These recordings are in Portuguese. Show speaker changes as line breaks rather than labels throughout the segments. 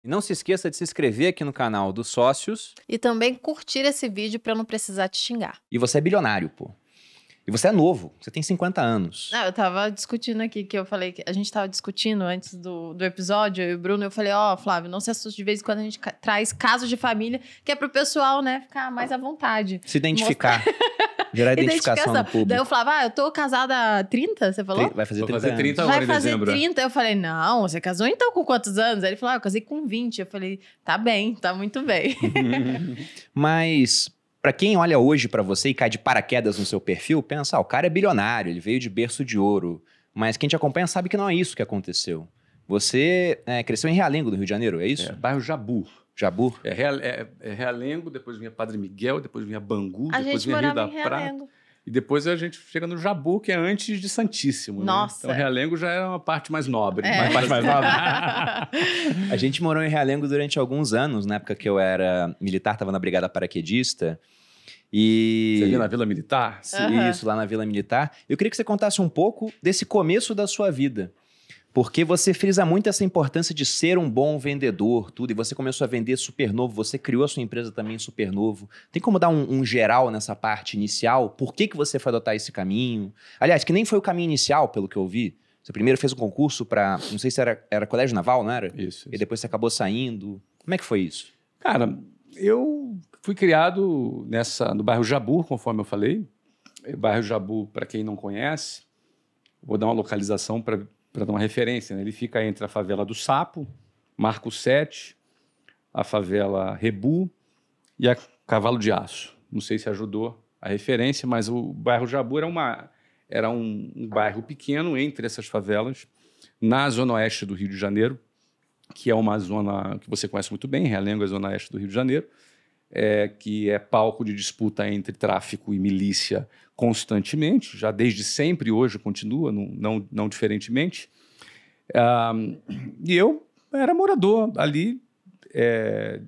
E não se esqueça de se inscrever aqui no canal dos sócios.
E também curtir esse vídeo para eu não precisar te xingar.
E você é bilionário, pô. E você é novo, você tem 50 anos.
Não, eu tava discutindo aqui, que eu falei que a gente tava discutindo antes do episódio, eu e o Bruno, eu falei, Flávio, não se assuste, de vez em quando a gente traz casos de família, que é pro pessoal, né, ficar mais à vontade.
Se identificar. Gerar identificação no público.
Daí eu falava, eu tô casada há 30, você falou?
Vai fazer 30
Vou fazer 30
anos.
agora
Vai
em dezembro.
fazer 30. Eu falei, não, você casou então com quantos anos? Aí ele falou, eu casei com 20. Eu falei, tá bem, tá muito bem.
Mas, pra quem olha hoje pra você e cai de paraquedas no seu perfil, pensa, o cara é bilionário, ele veio de berço de ouro. Mas quem te acompanha sabe que não é isso que aconteceu. Você cresceu em Realengo, do Rio de Janeiro, é isso?
Bairro Jabu.
Jabu?
É Realengo, depois vinha Padre Miguel, depois vinha Bangu,
A
depois
gente
vinha Rio
morava
da
em
Prata.
Realengo.
E depois a gente chega no Jabu, que é antes de Santíssimo.
Nossa.
Né? Então Realengo já era uma parte mais nobre.
É.
Parte mais nova. A gente morou em Realengo durante alguns anos, na época que eu era militar, estava na Brigada Paraquedista. E...
Você viu na Vila Militar?
Isso, lá na Vila Militar. Eu queria que você contasse um pouco desse começo da sua vida. Porque você frisa muito essa importância de ser um bom vendedor, tudo, e você começou a vender super novo, você criou a sua empresa também super novo. Tem como dar um geral nessa parte inicial? Por que você foi adotar esse caminho? Aliás, que nem foi o caminho inicial, pelo que eu vi. Você primeiro fez um concurso para, não sei se era Colégio Naval, não era?
Isso.
E depois você acabou saindo. Como é que foi isso?
Cara, eu fui criado no bairro Jabu, conforme eu falei. O bairro Jabu, para quem não conhece, vou dar uma localização para dar uma referência, né? Ele fica entre a favela do Sapo, Marco 7, a favela Rebu e a Cavalo de Aço. Não sei se ajudou a referência, mas o bairro Jabu era um bairro pequeno entre essas favelas, na zona oeste do Rio de Janeiro, que é uma zona que você conhece muito bem, Realengo é a zona oeste do Rio de Janeiro, que é palco de disputa entre tráfico e milícia constantemente, já desde sempre, hoje continua, não diferentemente. E eu era morador ali,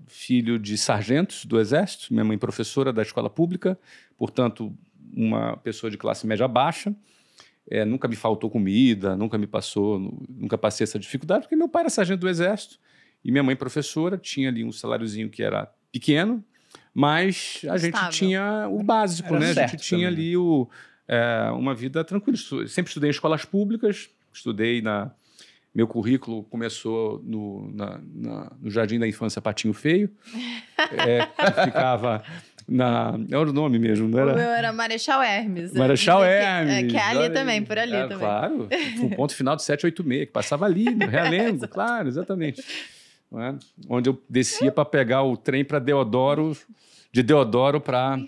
filho de sargentos do Exército, minha mãe professora da escola pública, portanto, uma pessoa de classe média baixa. Nunca me faltou comida, nunca passei essa dificuldade, porque meu pai era sargento do Exército e minha mãe professora, tinha ali um saláriozinho que era pequeno, mas a gente tinha o básico, né? A gente tinha ali uma vida tranquila. Sempre estudei em escolas públicas, meu currículo começou no Jardim da Infância Patinho Feio, ficava era o nome mesmo, não era?
O meu era Marechal Hermes.
Marechal Hermes.
Que é ali também, por ali também.
Claro, um ponto final de 786, que passava ali, no Realengo, claro, exatamente. Onde eu descia para pegar o trem para Deodoro, de Deodoro para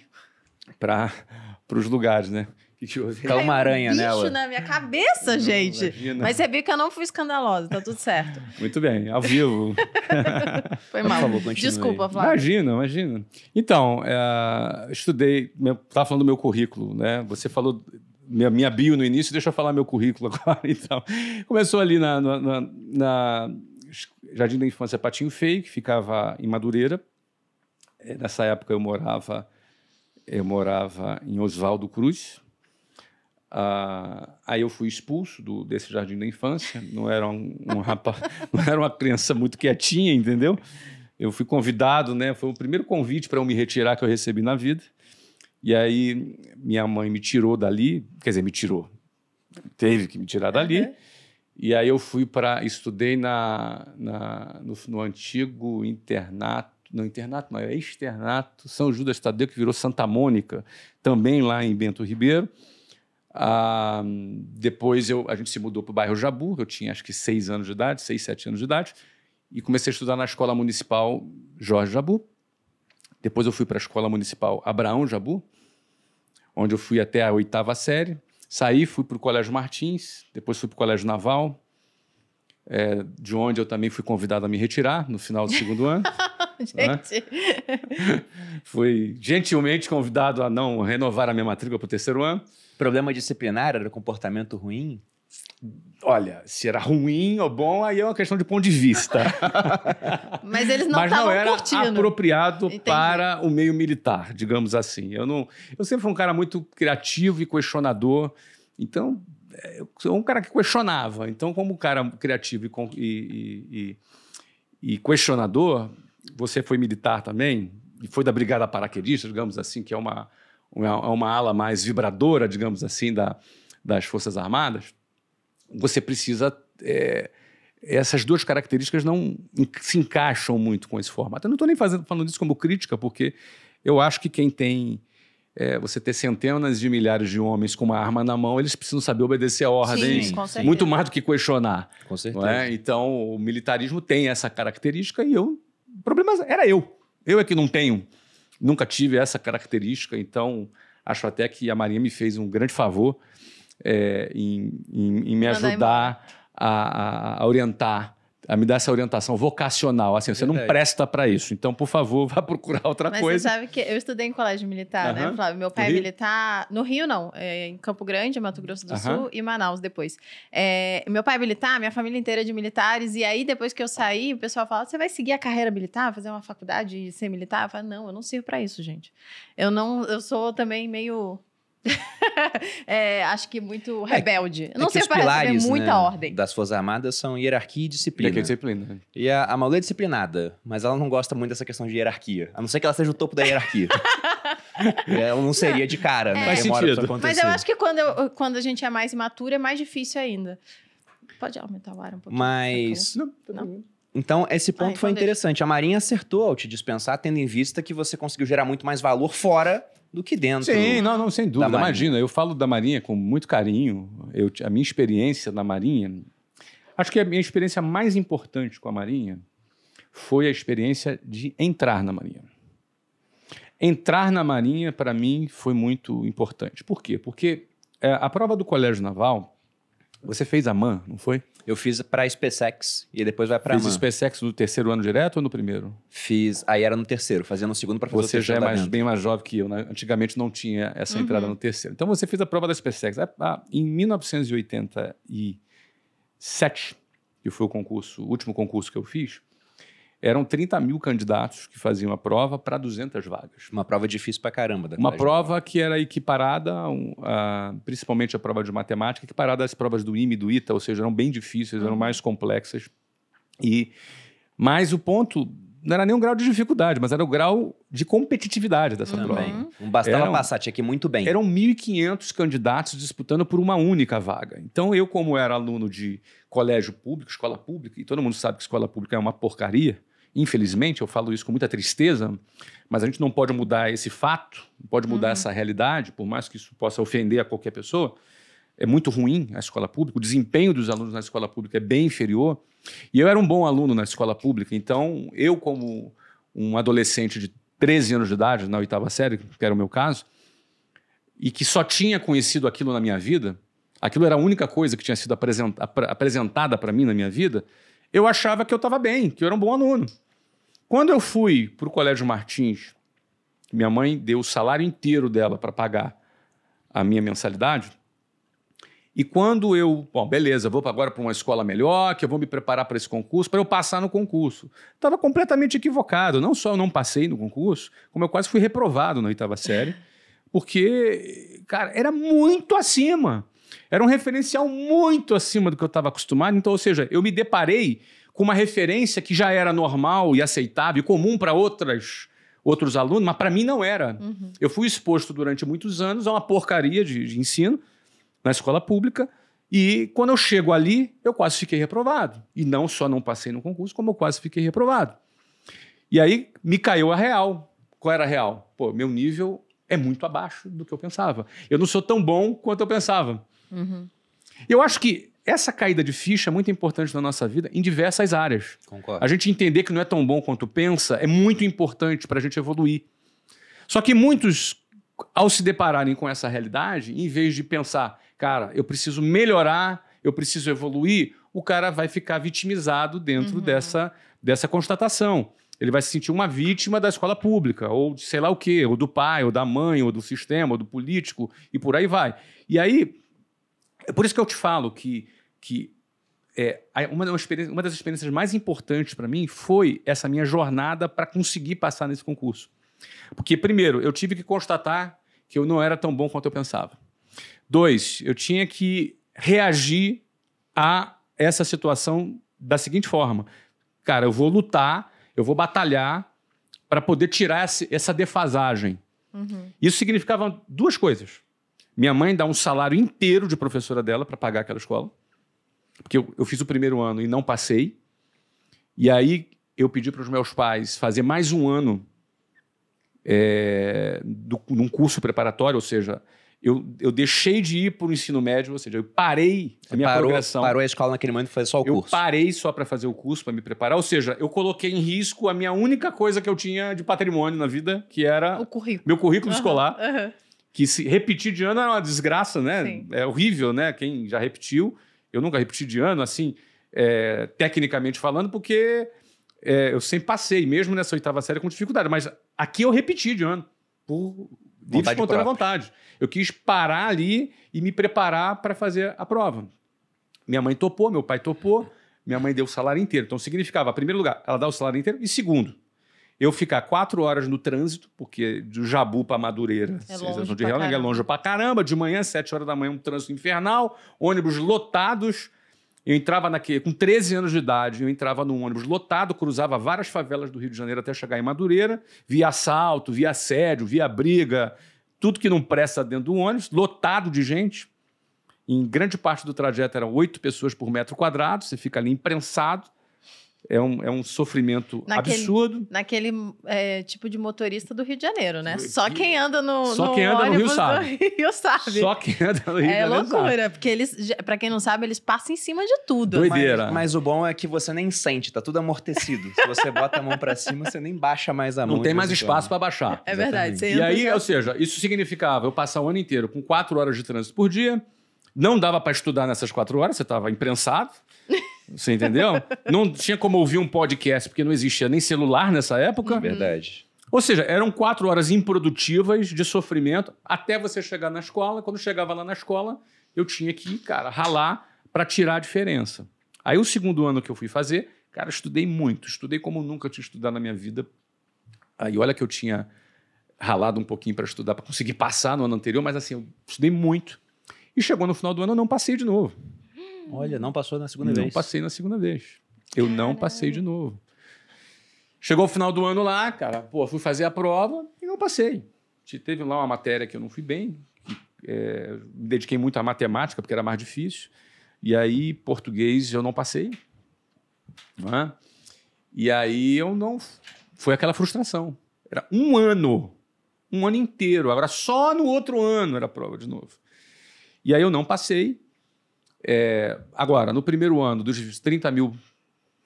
os lugares, né? Que houve?
Tá uma aranha nela.
Bicho na minha cabeça, gente.
Imagina.
Mas você viu que eu não fui escandalosa, tá tudo certo.
Muito bem, ao vivo.
Foi mal.
Por favor, continue.
Desculpa, Flávio.
Imagina. Então, estudei, estava falando do meu currículo, né? Você falou minha bio no início, deixa eu falar meu currículo agora. Então, começou ali na Jardim da Infância Patinho Feio, que ficava em Madureira. Nessa época eu morava em Oswaldo Cruz. Aí eu fui expulso desse Jardim da Infância. Não era um rapaz, não era uma criança muito quietinha, entendeu? Eu fui convidado, né? Foi o primeiro convite para eu me retirar que eu recebi na vida. E aí minha mãe me tirou dali, quer dizer, me tirou, teve que me tirar dali. E aí eu estudei no antigo internato. Não, internato não, é externato São Judas Tadeu, que virou Santa Mônica, também lá em Bento Ribeiro. Depois a gente se mudou para o bairro Jabu, eu tinha acho que 6, 7 anos de idade, e comecei a estudar na Escola Municipal Jorge Jabu. Depois eu fui para a Escola Municipal Abraão Jabu, onde eu fui até a 8ª série. Saí, fui para o Colégio Martins, depois fui para o Colégio Naval, de onde eu também fui convidado a me retirar no final do 2º ano.
Gente.
Fui gentilmente convidado a não renovar a minha matrícula para o 3º ano.
Problema disciplinar? Era comportamento ruim?
Olha, se era ruim ou bom, aí é uma questão de ponto de vista.
Mas eles não estavam curtindo.
Era apropriado
Entendi.
para o meio militar, digamos assim. Eu sempre fui um cara muito criativo e questionador. Então, eu sou um cara que questionava. Então, como um cara criativo e questionador, você foi militar também, e foi da Brigada Paraquedista, digamos assim, que é uma ala mais vibradora, digamos assim, das Forças Armadas, você precisa... essas duas características não se encaixam muito com esse formato. Eu não estou nem falando isso como crítica, porque eu acho que quem tem... você ter centenas de milhares de homens com uma arma na mão, eles precisam saber obedecer a ordem,
Sim, com certeza.
muito mais do que questionar.
Com certeza.
Não é? Então, o militarismo tem essa característica e o problema era eu. Eu é que não tenho, nunca tive essa característica, então acho até que a Marinha me fez um grande favor em me ajudar a orientar, a me dar essa orientação vocacional. Assim, você não presta para isso, então, por favor, vá procurar outra coisa.
Mas você sabe que eu estudei em colégio militar, né, Flávio? Meu pai é militar... No Rio, não. Em Campo Grande, Mato Grosso do Sul, e Manaus depois. Meu pai é militar, minha família inteira é de militares, e aí, depois que eu saí, o pessoal fala, você vai seguir a carreira militar, fazer uma faculdade e ser militar? Eu falo, não, eu não sirvo para isso, gente. Eu sou também meio... acho que muito rebelde. Eu não sei para receber muita ordem.
Das Forças Armadas são hierarquia e disciplina.
Disciplina.
E a Malu é disciplinada, mas ela não gosta muito dessa questão de hierarquia. A não ser que ela seja o topo da hierarquia. Ela não seria de cara, né?
Faz sentido.
Mas eu acho que quando a gente é mais imaturo, é mais difícil ainda. Pode aumentar o ar um pouquinho.
Mas...
Não?
Então, esse ponto foi interessante. A Marinha acertou ao te dispensar, tendo em vista que você conseguiu gerar muito mais valor fora do que dentro.
Sim, não, sem dúvida. Imagina, eu falo da Marinha com muito carinho. A minha experiência na Marinha... Acho que a minha experiência mais importante com a Marinha foi a experiência de entrar na Marinha. Entrar na Marinha, para mim, foi muito importante. Por quê? Porque a prova do Colégio Naval, você fez a MAN, não foi?
Eu fiz para a SpaceX e depois vai para a MAN.
Fiz SpaceX no terceiro ano direto ou no primeiro?
Fiz, aí era no terceiro, fazia no segundo para fazer
você
o terceiro.
Você já é bem mais jovem que eu, né? Antigamente não tinha essa entrada no terceiro. Então você fez a prova da SpaceX. Em 1987, que foi o último concurso que eu fiz, eram 30 mil candidatos que faziam a prova para 200 vagas.
Uma prova difícil pra caramba.
Uma prova que era equiparada, principalmente a prova de matemática, equiparada às provas do IME e do ITA, ou seja, eram bem difíceis, eram mais complexas. Mas o ponto não era nem um grau de dificuldade, mas era o grau de competitividade dessa prova.
Não bastava passar, tinha que ir muito bem.
Eram 1.500 candidatos disputando por uma única vaga. Então, eu, como era aluno de colégio público, escola pública, e todo mundo sabe que escola pública é uma porcaria, infelizmente, eu falo isso com muita tristeza, mas a gente não pode mudar esse fato, não pode mudar essa realidade, por mais que isso possa ofender a qualquer pessoa. É muito ruim a escola pública, o desempenho dos alunos na escola pública é bem inferior. E eu era um bom aluno na escola pública, então eu, como um adolescente de 13 anos de idade, na 8ª série, que era o meu caso, e que só tinha conhecido aquilo na minha vida, aquilo era a única coisa que tinha sido apresentada para mim na minha vida, eu achava que eu estava bem, que eu era um bom aluno. Quando eu fui para o Colégio Martins, minha mãe deu o salário inteiro dela para pagar a minha mensalidade, e quando eu, beleza, vou agora para uma escola melhor, que eu vou me preparar para esse concurso, para eu passar no concurso. Estava completamente equivocado. Não só eu não passei no concurso, como eu quase fui reprovado na 8ª série, porque, cara, era muito acima. Era um referencial muito acima do que eu estava acostumado. Então, ou seja, eu me deparei com uma referência que já era normal e aceitável e comum para outros alunos, mas para mim não era. Eu fui exposto durante muitos anos a uma porcaria de ensino na escola pública, e quando eu chego ali, eu quase fiquei reprovado. E não só não passei no concurso, como eu quase fiquei reprovado. E aí me caiu a real. Qual era a real? Meu nível é muito abaixo do que eu pensava. Eu não sou tão bom quanto eu pensava. Eu acho que essa caída de ficha é muito importante na nossa vida em diversas áreas.
Concordo.
A gente entender que não é tão bom quanto pensa é muito importante para a gente evoluir. Só que muitos, ao se depararem com essa realidade, em vez de pensar, cara, eu preciso melhorar, eu preciso evoluir, o cara vai ficar vitimizado dentro dessa constatação. Ele vai se sentir uma vítima da escola pública, ou de sei lá o quê, ou do pai, ou da mãe, ou do sistema, ou do político, e por aí vai. E aí, é por isso que eu te falo que uma das experiências mais importantes para mim foi essa minha jornada para conseguir passar nesse concurso. Porque, primeiro, eu tive que constatar que eu não era tão bom quanto eu pensava. 2, eu tinha que reagir a essa situação da seguinte forma. cara, eu vou lutar, eu vou batalhar para poder tirar essa defasagem. Isso significava 2 coisas. Minha mãe dá um salário inteiro de professora dela para pagar aquela escola, porque eu fiz o primeiro ano e não passei. E aí eu pedi para os meus pais fazer mais um ano num curso preparatório, ou seja, eu deixei de ir para o ensino médio, ou seja, eu parei a minha progressão.
Parou a escola naquele momento e fez só o curso.
Eu parei só para fazer o curso, para me preparar. Ou seja, eu coloquei em risco a minha única coisa que eu tinha de patrimônio na vida, que era
o currículo.
Meu currículo escolar. Que se repetir de ano era uma desgraça, né?
Sim.
É horrível, né? Quem já repetiu. Eu nunca repeti de ano, assim, tecnicamente falando, porque eu sempre passei, mesmo nessa 8ª série, com dificuldade. Mas aqui eu repeti de ano, por livre e espontânea vontade. Eu quis parar ali e me preparar para fazer a prova. Minha mãe topou, meu pai topou, minha mãe deu o salário inteiro. Então, significava, em primeiro lugar, ela dá o salário inteiro, e segundo, eu ficar 4 horas no trânsito, porque do Jabu para Madureira, é longe pra caramba, de manhã, 7 horas da manhã, um trânsito infernal, ônibus lotados. Eu entrava com 13 anos de idade, eu entrava num ônibus lotado, cruzava várias favelas do Rio de Janeiro até chegar em Madureira, via assalto, via assédio, via briga, tudo que não presta dentro do ônibus, lotado de gente. Em grande parte do trajeto eram 8 pessoas por metro quadrado, você fica ali imprensado. É um sofrimento absurdo.
Naquele tipo de motorista do Rio de Janeiro, né? Só quem anda no
Rio sabe.
Rio sabe.
Só quem anda no Rio de Janeiro
loucura,
sabe.
Porque eles, pra quem não sabe, eles passam em cima de tudo.
Doideira.
Mas o bom é que você nem sente, tá tudo amortecido. Se você bota a mão pra cima, você nem baixa mais a mão.
Não tem mais espaço para baixar.
É verdade.
E aí, ou seja, isso significava eu passar o ano inteiro com 4 horas de trânsito por dia, não dava para estudar nessas 4 horas, você estava imprensado. Você entendeu? Não tinha como ouvir um podcast, porque não existia nem celular nessa época.
Verdade.
Ou seja, eram 4 horas improdutivas de sofrimento até você chegar na escola. Quando chegava lá na escola, eu tinha que, cara, ralar para tirar a diferença. Aí o segundo ano que eu fui fazer, cara, estudei muito. Estudei como nunca tinha estudado na minha vida. Aí olha que eu tinha ralado um pouquinho para estudar, para conseguir passar no ano anterior, mas assim, eu estudei muito. E chegou no final do ano, eu não passei de novo.
Olha, não passou na segunda vez.
Não passei na segunda vez. Eu não passei de novo. Chegou o final do ano lá, cara, fui fazer a prova e não passei. Teve lá uma matéria que eu não fui bem, me dediquei muito à matemática, porque era mais difícil. E aí, português, eu não passei. Não é? E aí, foi aquela frustração. Era um ano inteiro. Agora, só no outro ano era a prova de novo. E aí, eu não passei. Agora, no primeiro ano, dos 30 mil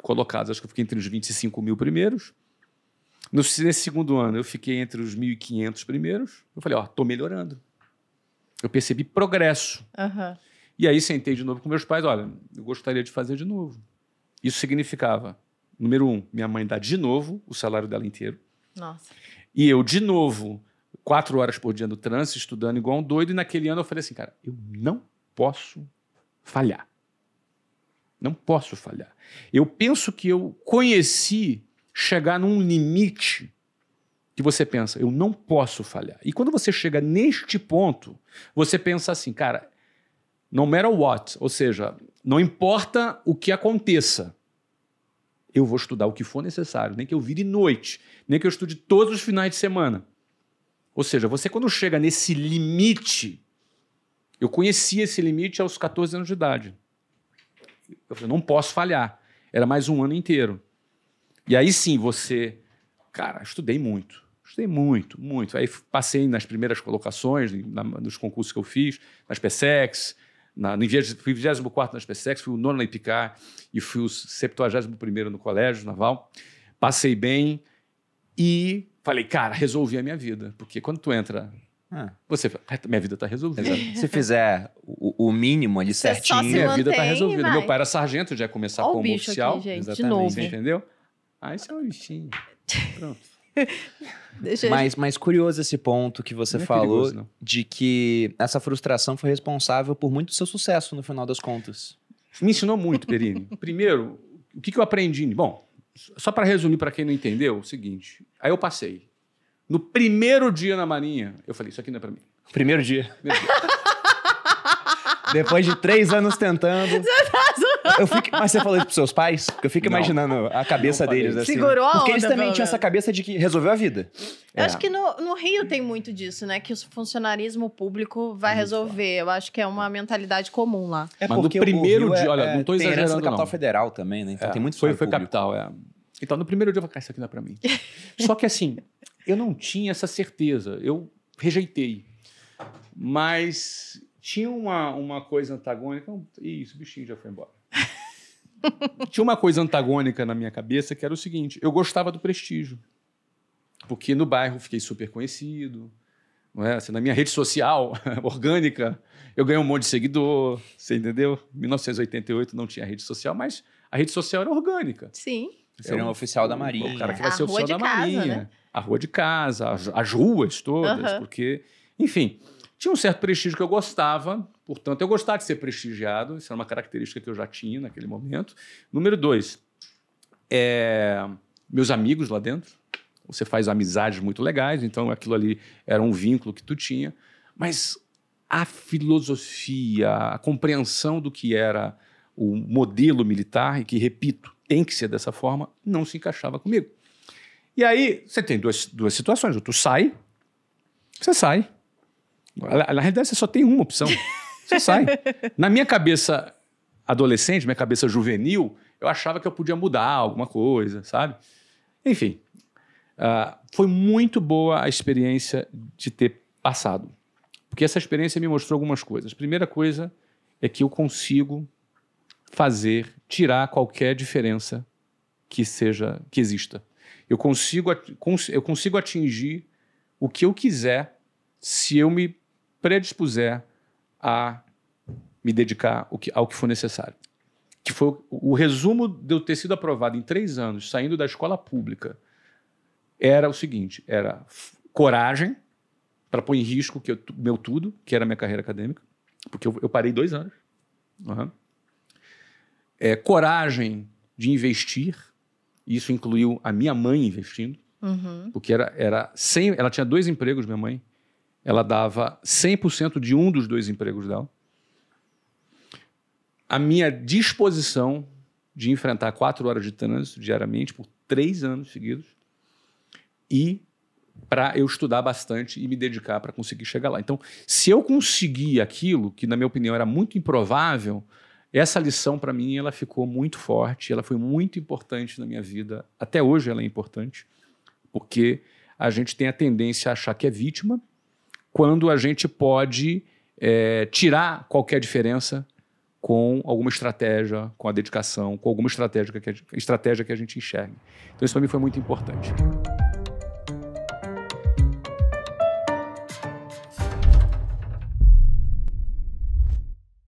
colocados, acho que eu fiquei entre os 25 mil primeiros. Nesse segundo ano, eu fiquei entre os 1.500 primeiros. Eu falei, tô melhorando. Eu percebi progresso. E aí, sentei de novo com meus pais. Olha, eu gostaria de fazer de novo. Isso significava, número 1, minha mãe dá de novo o salário dela inteiro.
Nossa.
E eu, de novo, 4 horas por dia no trânsito, estudando igual um doido. E naquele ano eu falei assim, cara, eu não posso falhar. Não posso falhar. Eu penso que eu conheci chegar num limite que você pensa, eu não posso falhar. E quando você chega neste ponto, você pensa assim, cara, no matter what, ou seja, não importa o que aconteça, eu vou estudar o que for necessário, nem que eu vire noite, nem que eu estude todos os finais de semana. Ou seja, você quando chega nesse limite, eu conheci esse limite aos 14 anos de idade. Eu falei, não posso falhar. Era mais um ano inteiro. E aí sim, você... Cara, estudei muito. Estudei muito, muito. Aí passei nas primeiras colocações, nos concursos que eu fiz, nas PSECs, fui 24º nas PSECs, fui o 9º na IPCAR e fui o 71º no colégio naval. Passei bem e falei, cara, resolvi a minha vida. Porque quando tu entra... minha vida está resolvida.
Se fizer o mínimo ali certinho,
minha vida está resolvida. Meu pai era sargento, já ia começar como oficial.
Aqui, gente,
exatamente.
de novo.
Você entendeu? Isso é um bichinho. Pronto.
Mas curioso esse ponto que você falou, perigoso, de que essa frustração foi responsável por muito do seu sucesso no final das contas.
Me ensinou muito, Perini. Primeiro, o que eu aprendi? Bom, só para resumir para quem não entendeu, é o seguinte. Aí eu passei. No primeiro dia na Marinha, eu falei, isso aqui não é para mim.
Primeiro dia. Depois de 3 anos tentando.
Você tá zoando.
Mas você falou isso pros seus pais? Porque eu fico imaginando a cabeça deles assim.
Segurou a onda,
porque eles também tinham essa cabeça de que resolveu a vida.
Eu acho que no Rio tem muito disso, né? Que o funcionarismo público vai resolver. Eu acho que é uma mentalidade comum lá.
Mas no primeiro dia, olha, não tô
tem
exagerando
no capital
não.
federal também, né? Então tem muito
foi capital, Então, no primeiro dia eu falei, isso aqui não é pra mim. Só que assim, eu não tinha essa certeza. Eu rejeitei. Mas tinha uma coisa antagônica. Isso, o bichinho já foi embora. Tinha uma coisa antagônica na minha cabeça que era o seguinte: eu gostava do prestígio. Porque no bairro fiquei super conhecido. Não é? Assim, na minha rede social orgânica, eu ganhei um monte de seguidor. Você entendeu? Em 1988 não tinha rede social, mas a rede social era orgânica.
Sim.
Você era um oficial da Marinha.
O cara que vai ser oficial da Marinha.
Né?
A rua de casa, as ruas todas, porque... Enfim, tinha um certo prestígio que eu gostava, portanto, eu gostava de ser prestigiado, isso era uma característica que eu já tinha naquele momento. Número 2, meus amigos lá dentro, você faz amizades muito legais, então aquilo ali era um vínculo que tu tinha, mas a filosofia, a compreensão do que era o modelo militar, e que, repito, tem que ser dessa forma, não se encaixava comigo. E aí, você tem duas situações. Ou tu sai, você sai. Na realidade, você só tem uma opção. Você sai. Na minha cabeça adolescente, minha cabeça juvenil, eu achava que eu podia mudar alguma coisa, sabe? Enfim, foi muito boa a experiência de ter passado. Porque essa experiência me mostrou algumas coisas. A primeira coisa é que eu consigo tirar qualquer diferença que exista. Eu consigo atingir o que eu quiser se eu me predispuser a me dedicar ao que for necessário. Que foi o resumo de eu ter sido aprovado em 3 anos, saindo da escola pública, era o seguinte: era coragem para pôr em risco meu tudo, que era a minha carreira acadêmica, porque eu parei 2 anos. Coragem de investir, isso incluiu a minha mãe investindo, porque ela tinha 2 empregos, minha mãe, ela dava 100% de um dos 2 empregos dela. A minha disposição de enfrentar 4 horas de trânsito diariamente por 3 anos seguidos e para eu estudar bastante e me dedicar para conseguir chegar lá. Então, se eu conseguir aquilo, que na minha opinião era muito improvável, essa lição, para mim, ela ficou muito forte, ela foi muito importante na minha vida. Até hoje ela é importante, porque a gente tem a tendência a achar que é vítima, quando a gente pode tirar qualquer diferença com alguma estratégia, com a dedicação, com alguma estratégia que a gente enxergue. Então isso para mim foi muito importante.